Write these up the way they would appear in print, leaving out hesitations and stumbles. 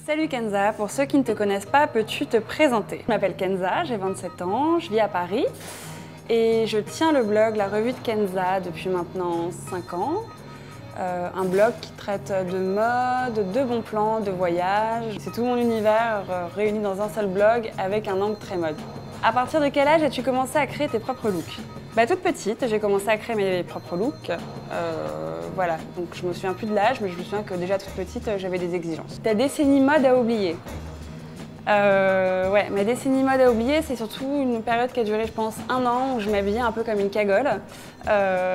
Salut Kenza, pour ceux qui ne te connaissent pas, peux-tu te présenter? Je m'appelle Kenza, j'ai 27 ans, je vis à Paris et je tiens le blog La Revue de Kenza depuis maintenant 5 ans. Un blog qui traite de mode, de bons plans, de voyage. C'est tout mon univers réuni dans un seul blog avec un angle très mode. À partir de quel âge as-tu commencé à créer tes propres looks? Toute petite, j'ai commencé à créer mes propres looks. Voilà, donc je me souviens plus de l'âge, mais je me souviens que déjà toute petite, j'avais des exigences. Ta décennie mode à oublier? Ouais, ma décennie mode à oublier, c'est surtout une période qui a duré, je pense, 1 an, où je m'habillais un peu comme une cagole.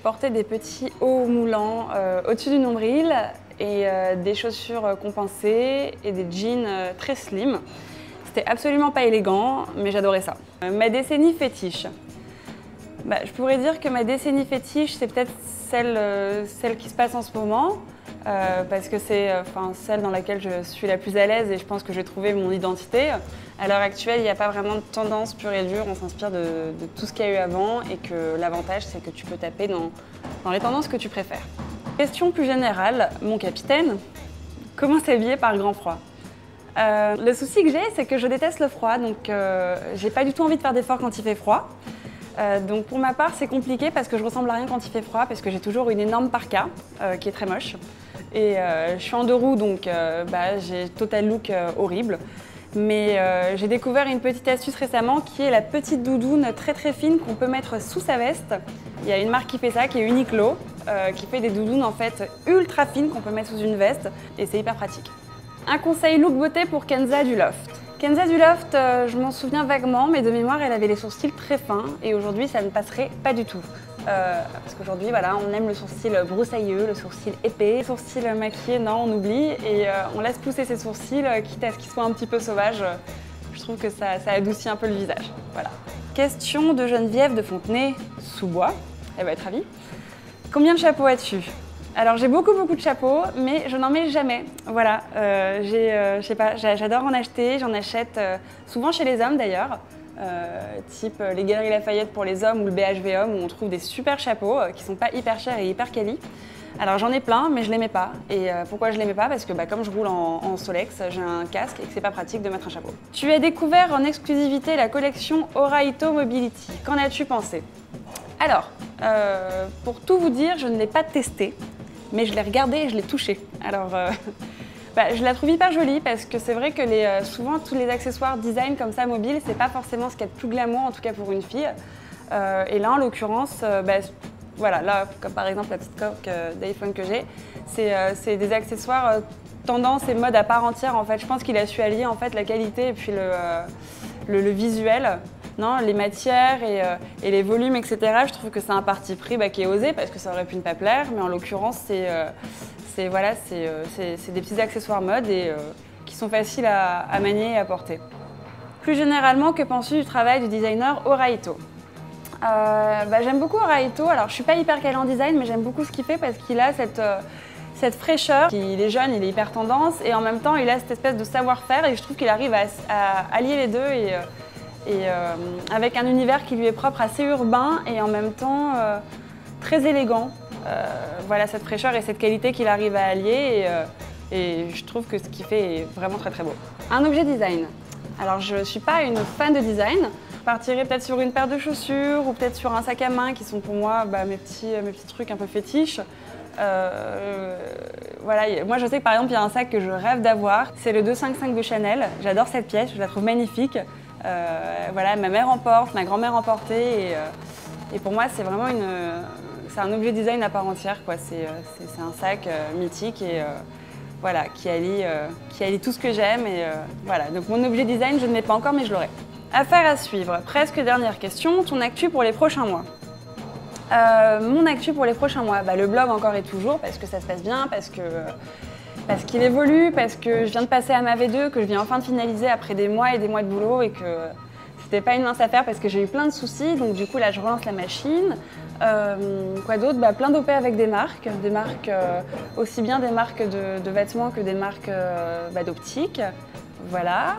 Portais des petits hauts moulants au-dessus du nombril et des chaussures compensées et des jeans très slim. C'était absolument pas élégant, mais j'adorais ça. Ma décennie fétiche. Je pourrais dire que ma décennie fétiche, c'est peut-être celle qui se passe en ce moment, parce que c'est celle dans laquelle je suis la plus à l'aise et je pense que j'ai trouvé mon identité. À l'heure actuelle, il n'y a pas vraiment de tendance pure et dure, on s'inspire de tout ce qu'il y a eu avant et que l'avantage, c'est que tu peux taper dans les tendances que tu préfères. Question plus générale, mon capitaine, comment s'habiller par grand froid? Le souci que j'ai, c'est que je déteste le froid, donc j'ai pas du tout envie de faire d'efforts quand il fait froid. Donc pour ma part, c'est compliqué parce que je ressemble à rien quand il fait froid, parce que j'ai toujours une énorme parka qui est très moche. Et je suis en 2 roues, donc j'ai total look horrible. Mais j'ai découvert une petite astuce récemment qui est la petite doudoune très très fine qu'on peut mettre sous sa veste. Il y a une marque qui fait ça, qui est Uniqlo, qui fait des doudounes en fait ultra fines qu'on peut mettre sous une veste et c'est hyper pratique. Un conseil look beauté pour Kenza du Loft. Kenza du Loft, je m'en souviens vaguement, mais de mémoire, elle avait les sourcils très fins et aujourd'hui, ça ne passerait pas du tout. Parce qu'aujourd'hui, voilà, on aime le sourcil broussailleux, le sourcil épais. Les sourcils maquillés, non, on oublie et on laisse pousser ses sourcils, quitte à ce qu'ils soient un petit peu sauvages. Je trouve que ça adoucit un peu le visage. Voilà. Question de Geneviève de Fontenay-sous-Bois. Elle va être ravie. Combien de chapeaux as-tu? Alors j'ai beaucoup de chapeaux, mais je n'en mets jamais. Voilà, je sais pas, j'adore en acheter, j'en achète souvent chez les hommes d'ailleurs, type les Galeries Lafayette pour les hommes ou le BHV Homme où on trouve des super chapeaux qui sont pas hyper chers et hyper quali. Alors j'en ai plein, mais je les mets pas. Et pourquoi je les mets pas? Parce que comme je roule en Solex, j'ai un casque et que c'est pas pratique de mettre un chapeau. Tu as découvert en exclusivité la collection Oraito Mobility. Qu'en as-tu pensé? Alors, pour tout vous dire, je ne l'ai pas testé. Mais je l'ai regardée et je l'ai touchée. Alors, je la trouve hyper jolie parce que c'est vrai que souvent tous les accessoires design comme ça mobile, c'est pas forcément ce qu'il y a de plus glamour, en tout cas pour une fille. Et là, en l'occurrence, voilà, là, comme par exemple la petite coque d'iPhone que j'ai, c'est des accessoires tendance et mode à part entière. En fait, je pense qu'il a su allier en fait la qualité et puis le visuel. Non, les matières et les volumes, etc. Je trouve que c'est un parti pris qui est osé parce que ça aurait pu ne pas plaire, mais en l'occurrence, c'est des petits accessoires mode et qui sont faciles à manier et à porter. Plus généralement, que penses-tu du travail du designer Oraito? J'aime beaucoup Oraito. Alors, je suis pas hyper calée en design, mais j'aime beaucoup ce qu'il fait parce qu'il a cette fraîcheur. Il est jeune, il est hyper tendance et en même temps, il a cette espèce de savoir-faire et je trouve qu'il arrive à allier les deux et avec un univers qui lui est propre, assez urbain et en même temps très élégant. Voilà cette fraîcheur et cette qualité qu'il arrive à allier et je trouve que ce qu'il fait est vraiment très très beau. Un objet design. Alors je ne suis pas une fan de design. Je partirais peut-être sur une paire de chaussures ou peut-être sur un sac à main qui sont pour moi mes petits trucs un peu fétiches. Voilà, moi je sais que par exemple il y a un sac que je rêve d'avoir, c'est le 255 de Chanel. J'adore cette pièce, je la trouve magnifique. Voilà, ma mère en porte, ma grand-mère en portait et pour moi c'est vraiment c'est un objet design à part entière, quoi. C'est un sac mythique et voilà, qui allie tout ce que j'aime et voilà. Donc mon objet design je ne l'ai pas encore mais je l'aurai. Affaire à suivre, presque dernière question, ton actu pour les prochains mois? Mon actu pour les prochains mois, le blog encore et toujours parce que ça se passe bien, parce qu'il évolue, parce que je viens de passer à ma V2, que je viens enfin de finaliser après des mois et des mois de boulot et que c'était pas une mince affaire parce que j'ai eu plein de soucis, donc du coup là je relance la machine. Quoi d'autre? Plein d'OP avec des marques aussi bien des marques de vêtements que des marques d'optique. Voilà.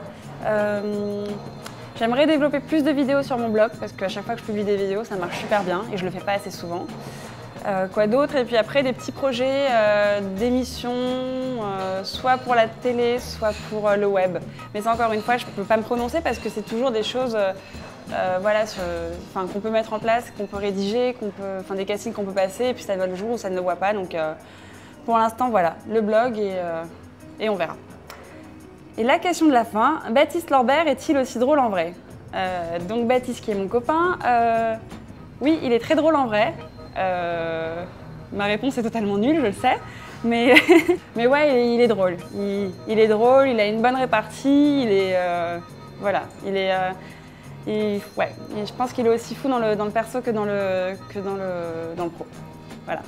J'aimerais développer plus de vidéos sur mon blog parce qu'à chaque fois que je publie des vidéos, ça marche super bien et je le fais pas assez souvent. Quoi d'autre? Et puis après, des petits projets d'émissions, soit pour la télé, soit pour le web. Mais ça, encore une fois, je ne peux pas me prononcer parce que c'est toujours des choses voilà, qu'on peut mettre en place, qu'on peut rédiger, des castings qu'on peut passer, et puis ça va le jour où ça ne le voit pas. Donc pour l'instant, voilà, le blog et on verra. Et la question de la fin, Baptiste Lorbert est-il aussi drôle en vrai? Donc Baptiste, qui est mon copain, oui, il est très drôle en vrai. Ma réponse est totalement nulle, je le sais, mais, mais ouais, il est drôle. Il est drôle, il a une bonne répartie, il est... voilà, il est... ouais, je pense qu'il est aussi fou dans le perso que dans le pro. Voilà.